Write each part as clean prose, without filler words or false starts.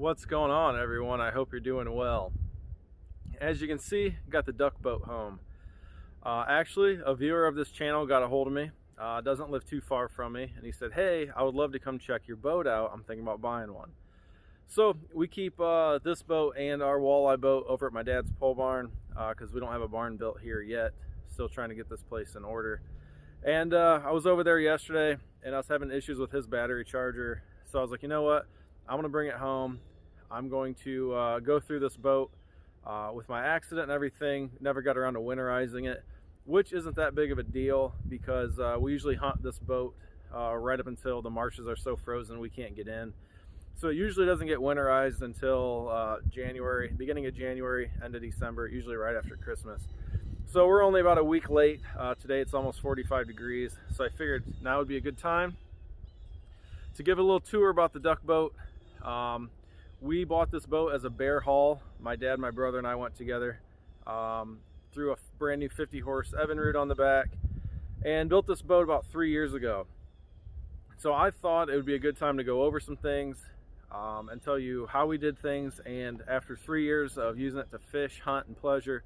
What's going on, everyone? I hope you're doing well. As you can see, got the duck boat home. Actually, a viewer of this channel got a hold of me. Doesn't live too far from me, and he said, hey, I would love to come check your boat out. I'm thinking about buying one. So we keep this boat and our walleye boat over at my dad's pole barn because we don't have a barn built here yet. Still trying to get this place in order. And I was over there yesterday, and I was having issues with his battery charger. So I was like, you know what? I'm going to bring it home. I'm going to go through this boat with my accident and everything. Never got around to winterizing it, which isn't that big of a deal because we usually hunt this boat right up until the marshes are so frozen we can't get in. So it usually doesn't get winterized until January, beginning of January, end of December, usually right after Christmas. So we're only about a week late. Today it's almost 45 degrees. So I figured now would be a good time to give a little tour about the duck boat. We bought this boat as a bear haul. My dad, my brother, and I went together. Threw a brand new 50 horse Evinrude on the back and built this boat about 3 years ago. So I thought it would be a good time to go over some things and tell you how we did things, and after 3 years of using it to fish, hunt, and pleasure,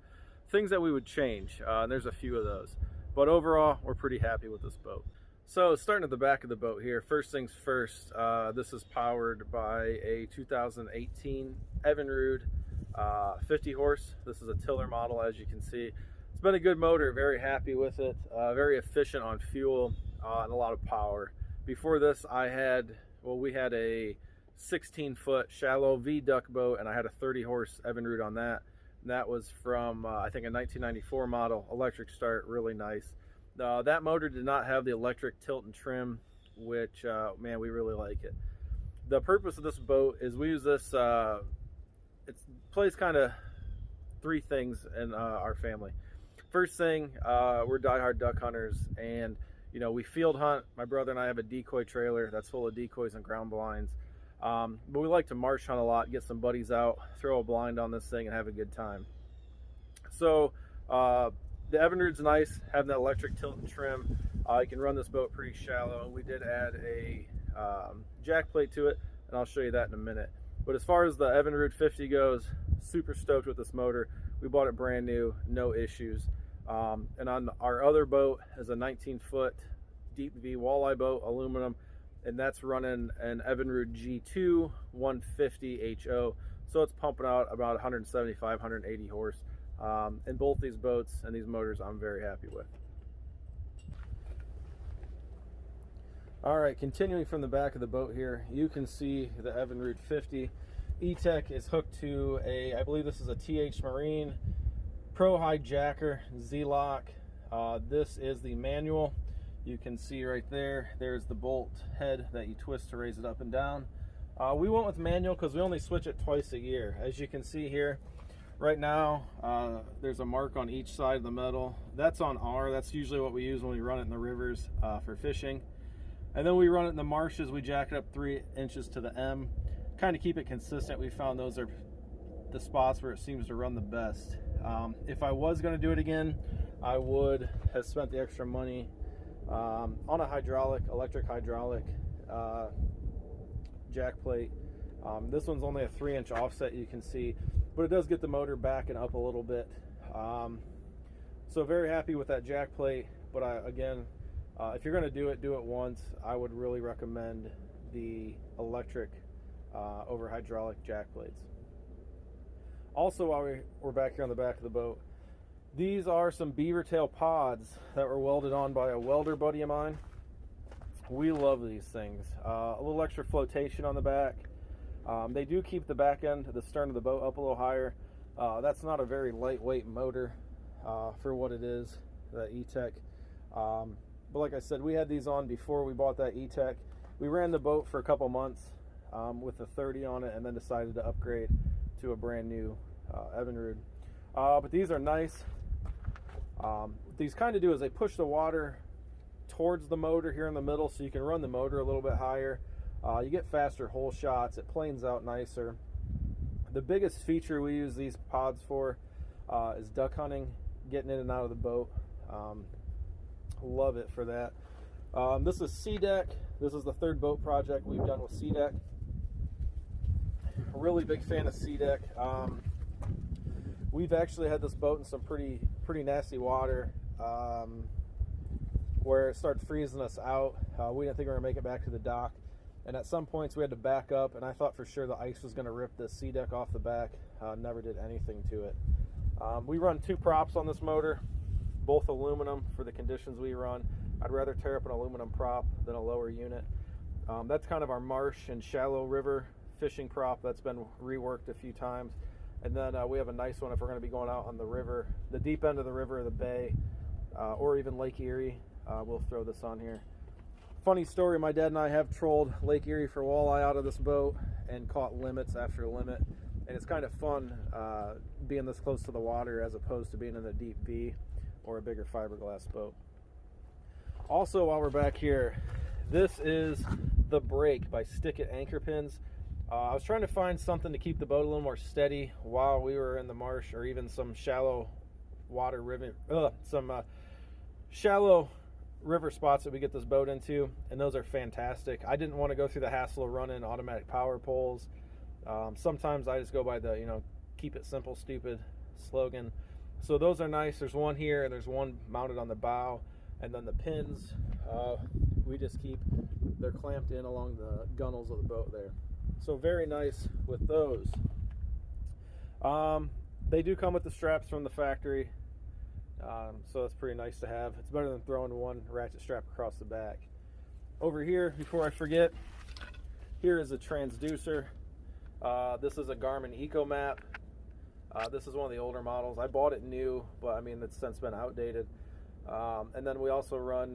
things that we would change. There's a few of those, but overall we're pretty happy with this boat. So starting at the back of the boat here, first things first, this is powered by a 2018 Evinrude 50 horse. This is a tiller model, as you can see. It's been a good motor, very happy with it, very efficient on fuel and a lot of power. Before this we had a 16-foot shallow V duck boat, and I had a 30 horse Evinrude on that. And that was from I think a 1994 model, electric start, really nice. That motor did not have the electric tilt and trim, which man, we really like it. The purpose of this boat is we use this, it plays kind of three things in our family. First thing, we're diehard duck hunters, and you know, we field hunt. My brother and I have a decoy trailer that's full of decoys and ground blinds. But we like to marsh hunt a lot, get some buddies out, throw a blind on this thing, and have a good time. So the Evinrude's nice, having that electric tilt and trim. You can run this boat pretty shallow. We did add a jack plate to it, and I'll show you that in a minute. But as far as the Evinrude 50 goes, super stoked with this motor. We bought it brand new, no issues. And on our other boat is a 19-foot deep V walleye boat, aluminum, and that's running an Evinrude G2 150 HO. So it's pumping out about 175, 180 horse. And both these boats and these motors I'm very happy with. All right, continuing from the back of the boat here, you can see the Evinrude 50. E-Tech is hooked to I believe this is a TH Marine Pro Hijacker Z-Lock. This is the manual. You can see right there, there's the bolt head that you twist to raise it up and down. We went with manual because we only switch it twice a year. As you can see here, right now, there's a mark on each side of the metal. That's on R. That's usually what we use when we run it in the rivers for fishing. And then we run it in the marshes. We jack it up 3 inches to the M. Kind of keep it consistent. We found those are the spots where it seems to run the best. If I was going to do it again, I would have spent the extra money on a electric hydraulic jack plate. This one's only a 3-inch offset, you can see, but it does get the motor backing up a little bit. So very happy with that jack plate. But again, if you're going to do it once. I would really recommend the electric over hydraulic jack plates. Also, while we're back here on the back of the boat, these are some beaver tail pods that were welded on by a welder buddy of mine. We love these things. A little extra flotation on the back. They do keep the back end, the stern of the boat up a little higher. That's not a very lightweight motor for what it is, that E-Tech. But like I said, we had these on before we bought that E-Tech. We ran the boat for a couple months with a 30 on it, and then decided to upgrade to a brand new Evinrude. But these are nice. What these kind of do is they push the water towards the motor here in the middle, so you can run the motor a little bit higher. You get faster hole shots. It planes out nicer. The biggest feature we use these pods for is duck hunting, getting in and out of the boat. Love it for that. This is SeaDeck. This is the third boat project we've done with SeaDeck. really big fan of sea deck. We've actually had this boat in some pretty nasty water where it started freezing us out. We didn't think we were gonna make it back to the dock, and at some points we had to back up, and I thought for sure the ice was gonna rip the sea deck off the back. Never did anything to it. We run 2 props on this motor, both aluminum for the conditions we run. I'd rather tear up an aluminum prop than a lower unit. That's kind of our marsh and shallow river fishing prop that's been reworked a few times. And then we have a nice one if we're going to be going out on the river, the deep end of the river, the bay, or even Lake Erie. We'll throw this on here. Funny story, my dad and I have trolled Lake Erie for walleye out of this boat and caught limits after limit. And it's kind of fun being this close to the water as opposed to being in a deep V or a bigger fiberglass boat. Also, while we're back here, this is the Break by Stick It Anchor Pins. I was trying to find something to keep the boat a little more steady while we were in the marsh, or even some shallow water river, shallow river spots that we get this boat into, and those are fantastic. I didn't want to go through the hassle of running automatic power poles. Sometimes I just go by the, keep it simple, stupid slogan. So those are nice. There's one here, and there's one mounted on the bow, and then the pins, we just keep, they're clamped in along the gunnels of the boat there. So very nice with those. They do come with the straps from the factory, so that's pretty nice to have. It's better than throwing one ratchet strap across the back. Over here, before I forget, here is a transducer. This is a Garmin EcoMap. This is one of the older models. I bought it new, but I mean it's since been outdated. And then we also run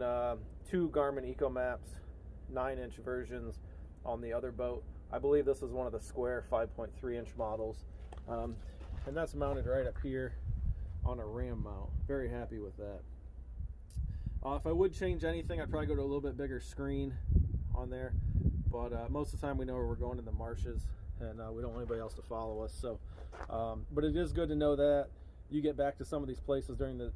2 Garmin EcoMaps 9-inch versions on the other boat. I believe this is one of the square 5.3-inch models, and that's mounted right up here on a ram mount. Very happy with that. If I would change anything, I'd probably go to a little bit bigger screen on there, but most of the time we know where we're going in the marshes, and we don't want anybody else to follow us. So, but it is good to know that you get back to some of these places during the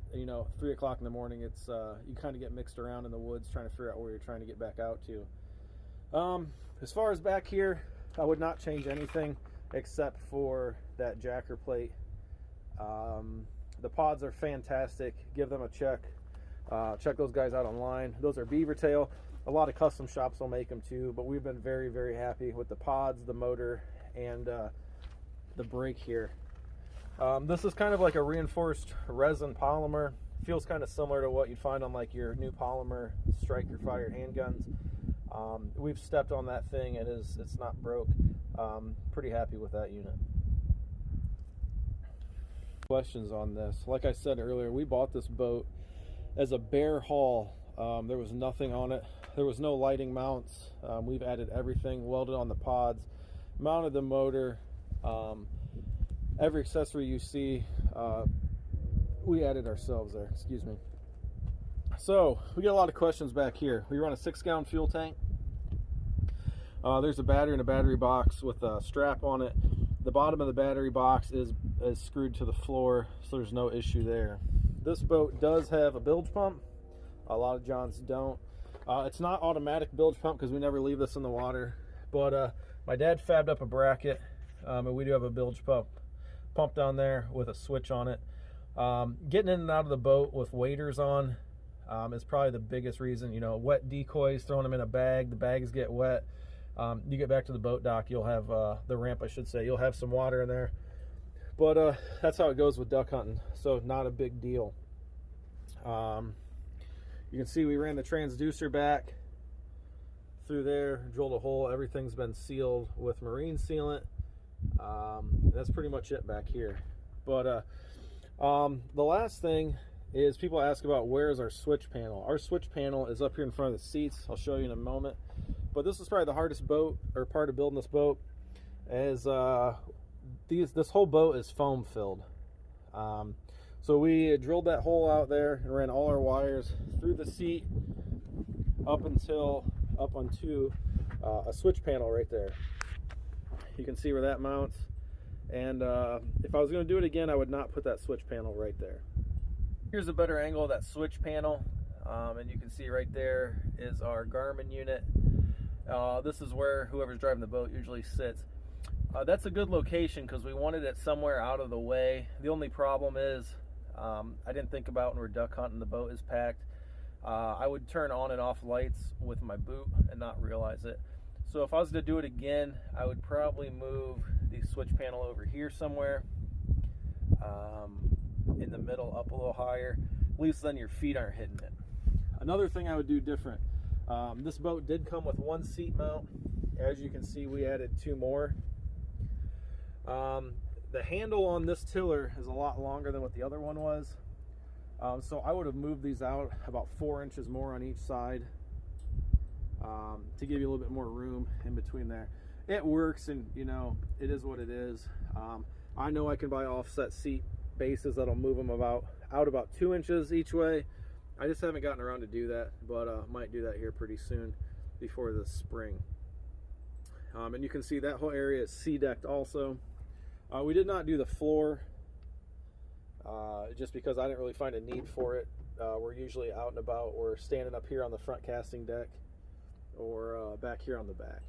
3 o'clock in the morning. It's you kind of get mixed around in the woods trying to figure out where you're trying to get back out to. As far as back here, I would not change anything except for that jacker plate. The pods are fantastic. Give them a check. Check those guys out online. Those are beaver tail. A lot of custom shops will make them too, but we've been very, very happy with the pods, the motor, and the brake here. This is kind of like a reinforced resin polymer. Feels kind of similar to what you'd find on like your new polymer striker fired handguns. We've stepped on that thing, and it's not broke. Pretty happy with that unit. Questions on this? Like I said earlier, we bought this boat as a bare hull. There was nothing on it. There was no lighting mounts. We've added everything, welded on the pods, mounted the motor. Every accessory you see, we added ourselves there. Excuse me. So we get a lot of questions back here. We run a 6-gallon fuel tank. There's a battery in a battery box with a strap on it. The bottom of the battery box is screwed to the floor, so there's no issue there. This boat does have a bilge pump. A lot of Johns don't. It's not automatic bilge pump because we never leave this in the water, but my dad fabbed up a bracket, and we do have a bilge pump down there with a switch on it. Getting in and out of the boat with waders on is probably the biggest reason. Wet decoys, throwing them in a bag, the bags get wet. You get back to the boat dock, you'll have the ramp, I should say, you'll have some water in there. But that's how it goes with duck hunting, so not a big deal. You can see we ran the transducer back through there, drilled a hole. Everything's been sealed with marine sealant. That's pretty much it back here. But the last thing is people ask about where's our switch panel. Our switch panel is up here in front of the seats. I'll show you in a moment. But this is probably the hardest boat or part of building this boat, as this whole boat is foam filled. So we drilled that hole out there and ran all our wires through the seat up onto a switch panel right there. You can see where that mounts. And if I was going to do it again, I would not put that switch panel right there. Here's a better angle of that switch panel, and you can see right there is our Garmin unit. This is where whoever's driving the boat usually sits. That's a good location because we wanted it somewhere out of the way. The only problem is I didn't think about when we're duck hunting, the boat is packed. I would turn on and off lights with my boot and not realize it. So if I was to do it again, I would probably move the switch panel over here somewhere, in the middle, up a little higher, at least then your feet aren't hitting it. Another thing I would do different, this boat did come with one seat mount. As you can see, we added 2 more. The handle on this tiller is a lot longer than what the other one was. So I would have moved these out about 4 inches more on each side, to give you a little bit more room in between there. It works, and you know, it is what it is. I know I can buy offset seat bases that'll move them out about 2 inches each way. I just haven't gotten around to do that, but might do that here pretty soon before the spring. And you can see that whole area is sea-decked also. We did not do the floor, just because I didn't really find a need for it. We're usually out and about. We're standing up here on the front casting deck, or back here on the back.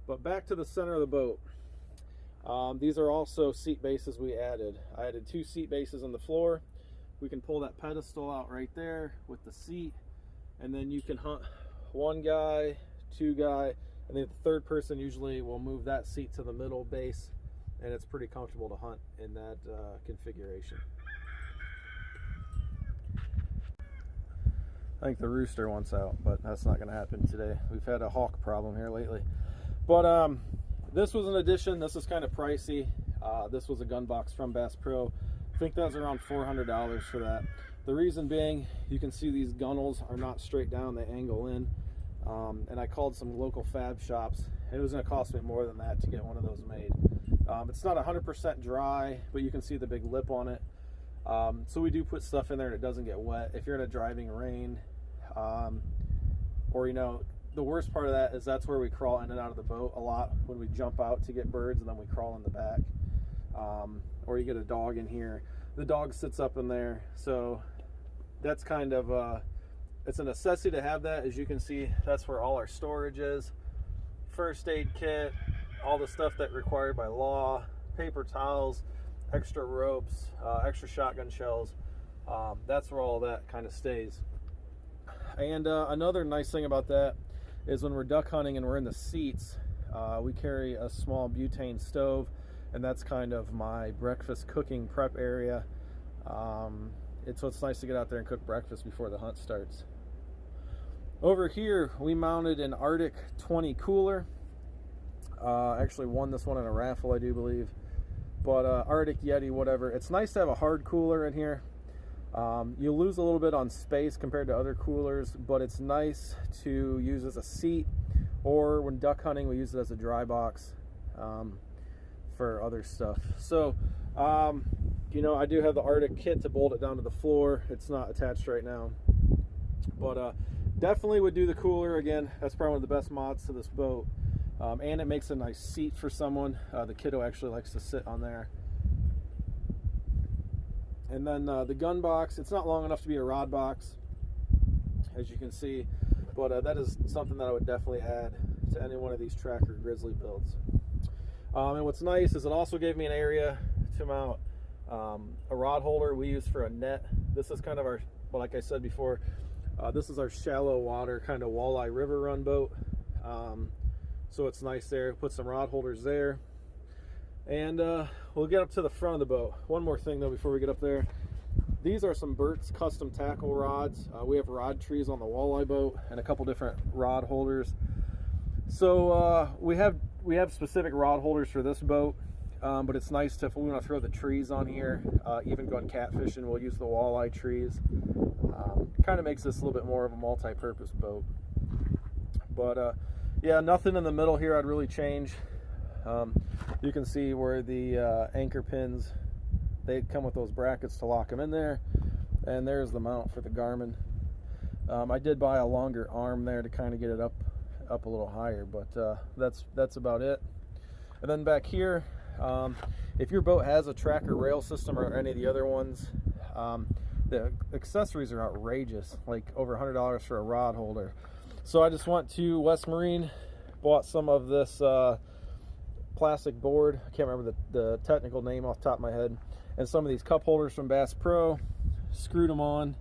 But back to the center of the boat. These are also seat bases we added. I added 2 seat bases on the floor. We can pull that pedestal out right there with the seat, and then you can hunt 1 guy, 2 guy, and then the 3rd person usually will move that seat to the middle base, and it's pretty comfortable to hunt in that configuration. I think the rooster wants out, but that's not going to happen today. We've had a hawk problem here lately. But this was an addition. This is kind of pricey. This was a gun box from Bass Pro. I think that was around $400 for that. The reason being, you can see these gunnels are not straight down, they angle in. And I called some local fab shops, and it was going to cost me more than that to get one of those made. It's not 100% dry, but you can see the big lip on it. So we do put stuff in there and it doesn't get wet. If you're in a driving rain, or you know, the worst part of that is that's where we crawl in and out of the boat a lot when we jump out to get birds, and then we crawl in the back. Or you get a dog in here, the dog sits up in there. So that's kind of it's a necessity to have that. As you can see, that's where all our storage is. First aid kit, all the stuff that required by law, paper towels, extra ropes, extra shotgun shells. That's where all that kind of stays. And another nice thing about that is when we're duck hunting and we're in the seats, we carry a small butane stove, and that's kind of my breakfast cooking prep area. So it's nice to get out there and cook breakfast before the hunt starts. Over here, we mounted an Arctic 20 cooler. Actually won this one in a raffle, I do believe. But Arctic, Yeti, whatever. It's nice to have a hard cooler in here. You lose a little bit on space compared to other coolers, but it's nice to use as a seat, or when duck hunting, we use it as a dry box for other stuff. So, you know, I do have the Arctic kit to bolt it down to the floor. It's not attached right now. But definitely would do the cooler again. That's probably one of the best mods to this boat. And it makes a nice seat for someone. The kiddo actually likes to sit on there. And then the gun box, it's not long enough to be a rod box, as you can see, but that is something that I would definitely add to any one of these Tracker Grizzly builds. And what's nice is it also gave me an area to mount a rod holder we use for a net. This is kind of our, well, like I said before, this is our shallow water kind of walleye river run boat. So it's nice there. Put some rod holders there. And we'll get up to the front of the boat. One more thing though before we get up there. These are some Burt's custom tackle rods. We have rod trees on the walleye boat and a couple different rod holders. So we have specific rod holders for this boat, but it's nice to, if we want to throw the trees on here, even going catfishing, we'll use the walleye trees. Kind of makes this a little bit more of a multi-purpose boat. But yeah, nothing in the middle here I'd really change. You can see where the anchor pins, they come with those brackets to lock them in there, and there's the mount for the Garmin. I did buy a longer arm there to kind of get it up a little higher, but that's about it. And then back here, if your boat has a Tracker rail system or any of the other ones, the accessories are outrageous, like over $100 for a rod holder. So I just went to West Marine, bought some of this plastic board. I can't remember the technical name off the top of my head. And some of these cup holders from Bass Pro. Screwed them on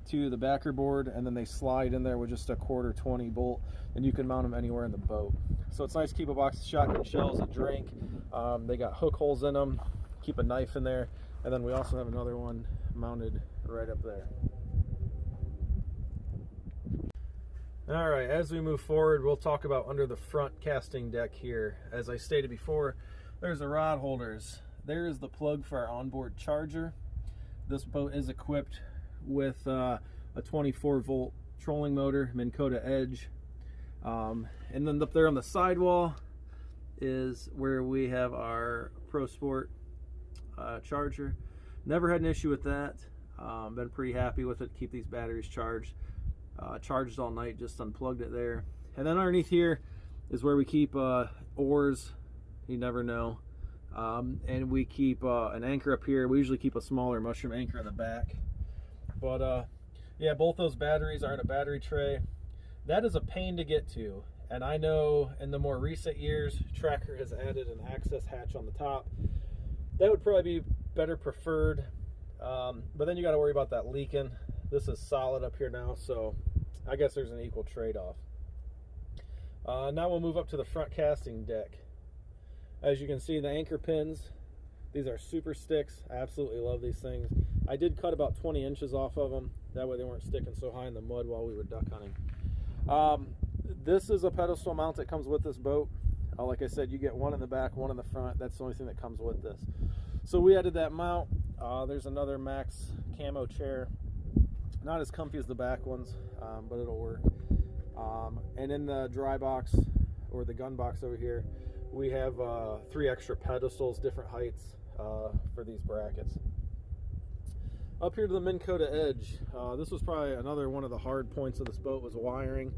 to the backer board, and then they slide in there with just a 1/4 bolt, and you can mount them anywhere in the boat. So it's nice to keep a box of shotgun shells, a drink. They got hook holes in them. Keep a knife in there, and then we also have another one mounted right up there. All right, as we move forward, we'll talk about under the front casting deck here. As I stated before, there's the rod holders. There is the plug for our onboard charger. This boat is equipped with a 24-volt trolling motor, Minn Kota Edge. And then up there on the sidewall is where we have our Pro Sport charger. Never had an issue with that. Been pretty happy with it. Keep these batteries charged. Charged all night, just unplugged it there. And then underneath here is where we keep oars. You never know. And we keep an anchor up here. We usually keep a smaller mushroom anchor in the back. But yeah, both those batteries are in a battery tray. That is a pain to get to. And I know in the more recent years, Tracker has added an access hatch on the top. That would probably be better preferred. But then you got to worry about that leaking. This is solid up here now, so I guess there's an equal trade-off. Now we'll move up to the front casting deck. As you can see, the anchor pins, these are super sticks. I absolutely love these things. I did cut about 20 inches off of them. That way they weren't sticking so high in the mud while we were duck hunting. This is a pedestal mount that comes with this boat. Like I said, you get one in the back, one in the front. That's the only thing that comes with this. So we added that mount. There's another Max camo chair. Not as comfy as the back ones, but it'll work. And in the dry box, or the gun box over here, we have 3 extra pedestals, different heights for these brackets. Up here to the Minn Kota Edge, this was probably another one of the hard points of this boat, was wiring.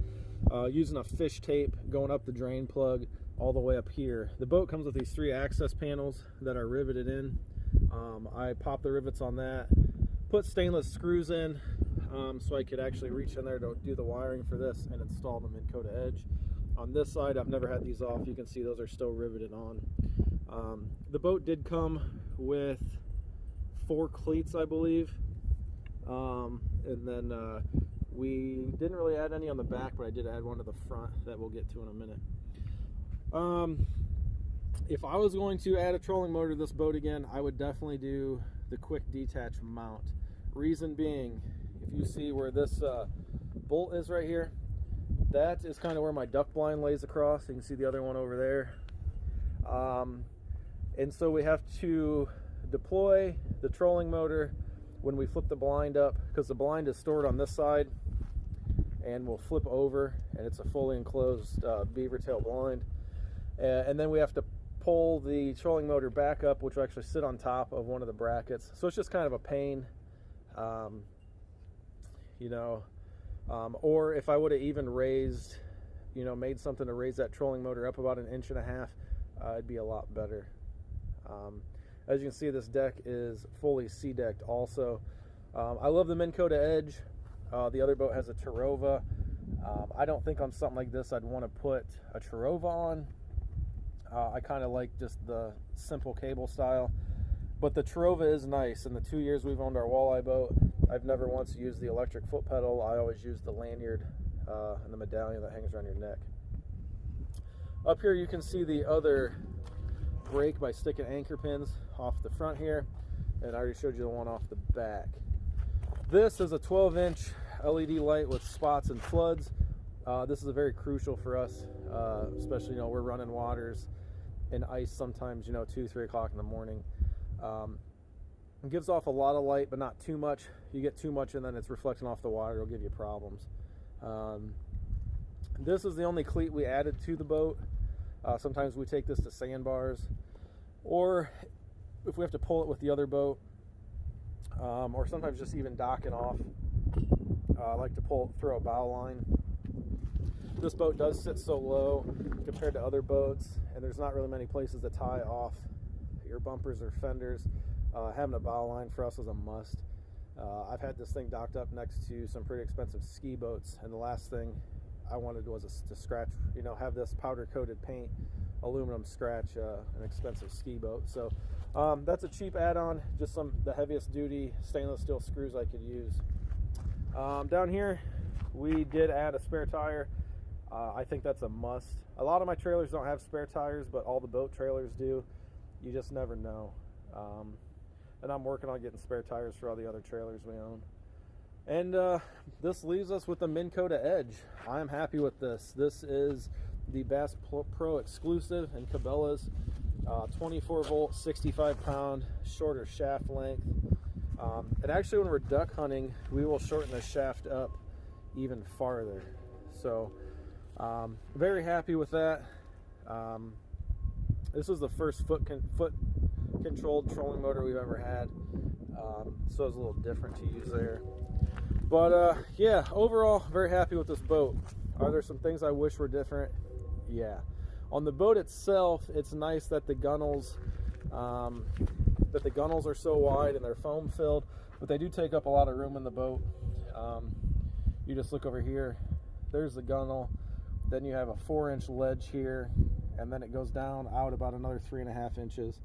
Using a fish tape going up the drain plug all the way up here. The boat comes with these 3 access panels that are riveted in. I popped the rivets on that, put stainless screws in so I could actually reach in there to do the wiring for this and install the Minn Kota Edge. On this side, I've never had these off. You can see those are still riveted on. The boat did come with 4 cleats, I believe. And then we didn't really add any on the back, but I did add one to the front that we'll get to in a minute. If I was going to add a trolling motor to this boat again, I would definitely do the quick detach mount. Reason being, if you see where this bolt is right here, that is kind of where my duck blind lays across. You can see the other one over there. And so we have to deploy the trolling motor when we flip the blind up, because the blind is stored on this side, and we'll flip over, and it's a fully enclosed beaver tail blind. And then we have to pull the trolling motor back up, which will actually sit on top of one of the brackets. So it's just kind of a pain, you know. Or if I would have even raised, you know, made something to raise that trolling motor up about 1.5 inches, it'd be a lot better. As you can see, this deck is fully sea-decked also. I love the Minn Kota Edge. The other boat has a Terova. I don't think on something like this I'd want to put a Terova on. I kind of like just the simple cable style. But the Terova is nice. In the 2 years we've owned our walleye boat, I've never once used the electric foot pedal. I always use the lanyard and the medallion that hangs around your neck. Up here you can see the other brake by sticking anchor pins off the front here, and I already showed you the one off the back. This is a 12-inch LED light with spots and floods. This is very crucial for us, especially, you know, we're running waters and ice sometimes, you know, 2-3 o'clock in the morning. It gives off a lot of light, but not too much. You get too much and then it's reflecting off the water, it'll give you problems. This is the only cleat we added to the boat. Sometimes we take this to sandbars, or if we have to pull it with the other boat, or sometimes just even docking off. I like to throw a bow line. This boat does sit so low compared to other boats, and there's not really many places to tie off your bumpers or fenders. Having a bow line for us is a must. I've had this thing docked up next to some pretty expensive ski boats, and the last thing I wanted was to scratch, you know, have this powder coated paint aluminum scratch an expensive ski boat. So that's a cheap add-on, just the heaviest duty stainless steel screws I could use. Down here we did add a spare tire. I think that's a must. A lot of my trailers don't have spare tires, but all the boat trailers do. You just never know. And I'm working on getting spare tires for all the other trailers we own. And this leaves us with the Minn Kota Edge. I am happy with this. This is the Bass Pro exclusive in Cabela's. 24 volt, 65 pound, shorter shaft length. And actually when we're duck hunting, we will shorten the shaft up even farther. So very happy with that. This is the first foot controlled trolling motor we've ever had. So it's a little different to use there. But yeah, overall, very happy with this boat. Are there some things I wish were different? Yeah. On the boat itself, it's nice that the gunnels are so wide and they're foam filled, but they do take up a lot of room in the boat. You just look over here, there's the gunnel, then you have a 4-inch ledge here, and then it goes down out about another 3.5 inches.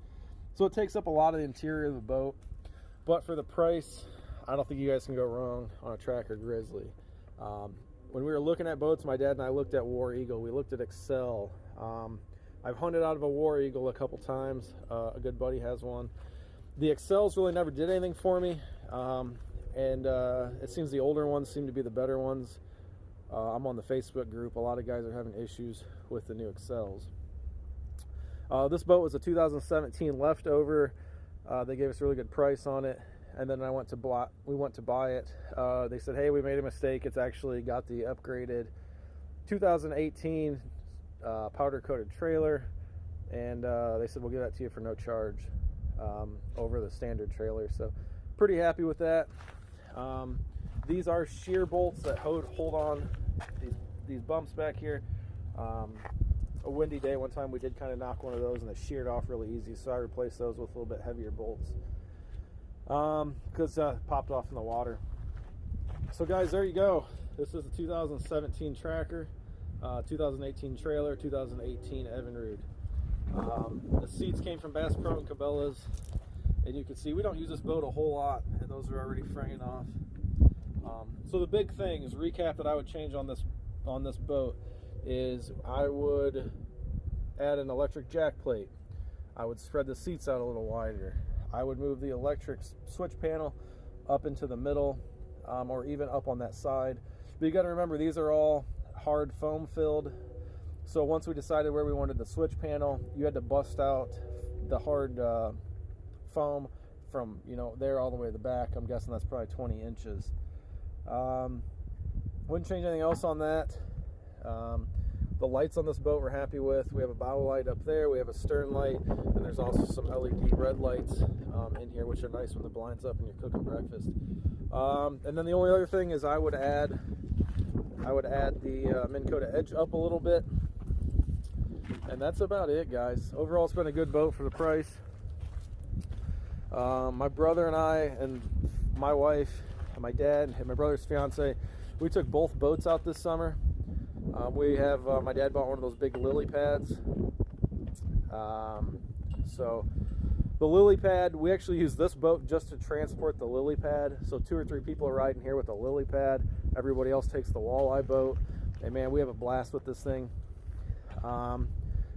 So it takes up a lot of the interior of the boat, but for the price, I don't think you guys can go wrong on a Tracker Grizzly. When we were looking at boats, my dad and I looked at War Eagle, we looked at Excel. I've hunted out of a War Eagle a couple times. A good buddy has one. The Excels really never did anything for me, and it seems the older ones seem to be the better ones. I'm on the Facebook group. A lot of guys are having issues with the new Excels. This boat was a 2017 leftover. They gave us a really good price on it, and then we went to buy it. They said, hey, we made a mistake. It's actually got the upgraded 2018 powder coated trailer, and they said we'll give that to you for no charge over the standard trailer. So pretty happy with that. These are shear bolts that hold on these bumps back here. A windy day one time we did kind of knock one of those and it sheared off really easy, so I replaced those with a little bit heavier bolts because popped off in the water. So guys, there you go. This is a 2017 Tracker, 2018 trailer, 2018 Evinrude. The seats came from Bass Pro and Cabela's, and you can see we don't use this boat a whole lot, and those are already fraying off. So the big thing is, recap that I would change on this boat is I would add an electric jack plate. I would spread the seats out a little wider. I would move the electric switch panel up into the middle, or even up on that side. But you got to remember, these are all hard foam filled. So once we decided where we wanted the switch panel, you had to bust out the hard foam from, you know, there all the way to the back. I'm guessing that's probably 20 inches. Wouldn't change anything else on that. The lights on this boat we're happy with. We have a bow light up there, we have a stern light, and there's also some LED red lights in here, which are nice when the blind's up and you're cooking breakfast. And then the only other thing is I would add the Minn Kota Edge up a little bit. And that's about it, guys. Overall, it's been a good boat for the price. My brother and I, and my wife, and my dad, and my brother's fiance, we took both boats out this summer. We have, my dad bought one of those big lily pads. So the lily pad, we actually use this boat just to transport the lily pad. So 2 or 3 people are riding here with the lily pad. Everybody else takes the walleye boat. And man, we have a blast with this thing.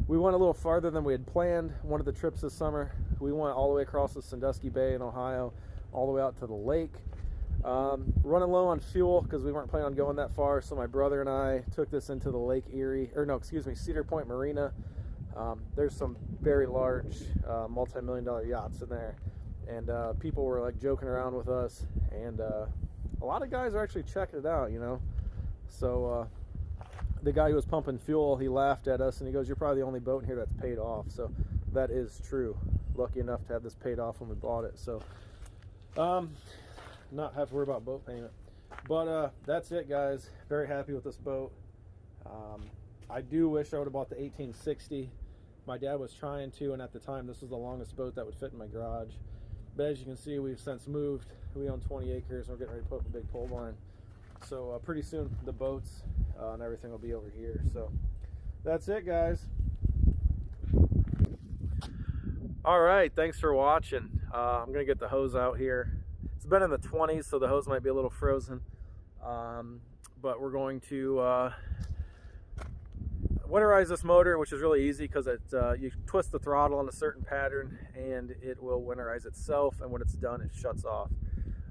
We went a little farther than we had planned. One of the trips this summer, we went all the way across the Sandusky Bay in Ohio, all the way out to the lake. Running low on fuel because we weren't planning on going that far, so my brother and I took this into the Lake Erie, or no, excuse me, Cedar Point Marina. There's some very large multi-million-dollar yachts in there, and people were like joking around with us, and a lot of guys are actually checking it out, you know. So the guy who was pumping fuel, he laughed at us and he goes, "You're probably the only boat in here that's paid off." So that is true. Lucky enough to have this paid off when we bought it. So not have to worry about boat payment. But that's it, guys. Very happy with this boat. I do wish I would have bought the 1860. My dad was trying to, and at the time this was the longest boat that would fit in my garage. But as you can see, we've since moved. We own 20 acres and we're getting ready to put up a big pole barn. So pretty soon the boats and everything will be over here. So that's it, guys. All right, thanks for watching. I'm gonna get the hose out here. It's been in the 20s, so the hose might be a little frozen, but we're going to winterize this motor, which is really easy because you twist the throttle in a certain pattern and it will winterize itself, and when it's done it shuts off.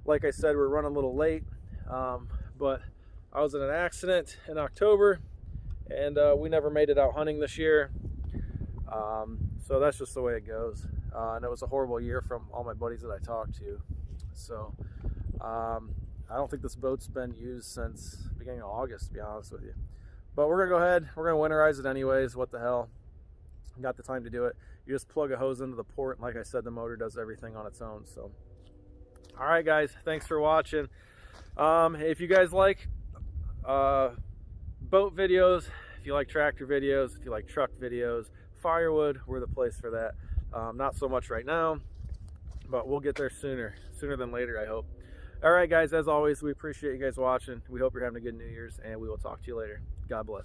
Like I said, we're running a little late, but I was in an accident in October and we never made it out hunting this year, so that's just the way it goes, and it was a horrible year from all my buddies that I talked to. So I don't think this boat's been used since the beginning of August, to be honest with you. But we're gonna go ahead, we're gonna winterize it anyways. What the hell, got the time to do it. You just plug a hose into the port, and like I said, the motor does everything on its own. So all right, guys, thanks for watching. If you guys like boat videos, if you like tractor videos, if you like truck videos, firewood, we're the place for that. Not so much right now, but we'll get there sooner than later, I hope. All right, guys, as always, we appreciate you guys watching. We hope you're having a good New Year's, and we will talk to you later. God bless.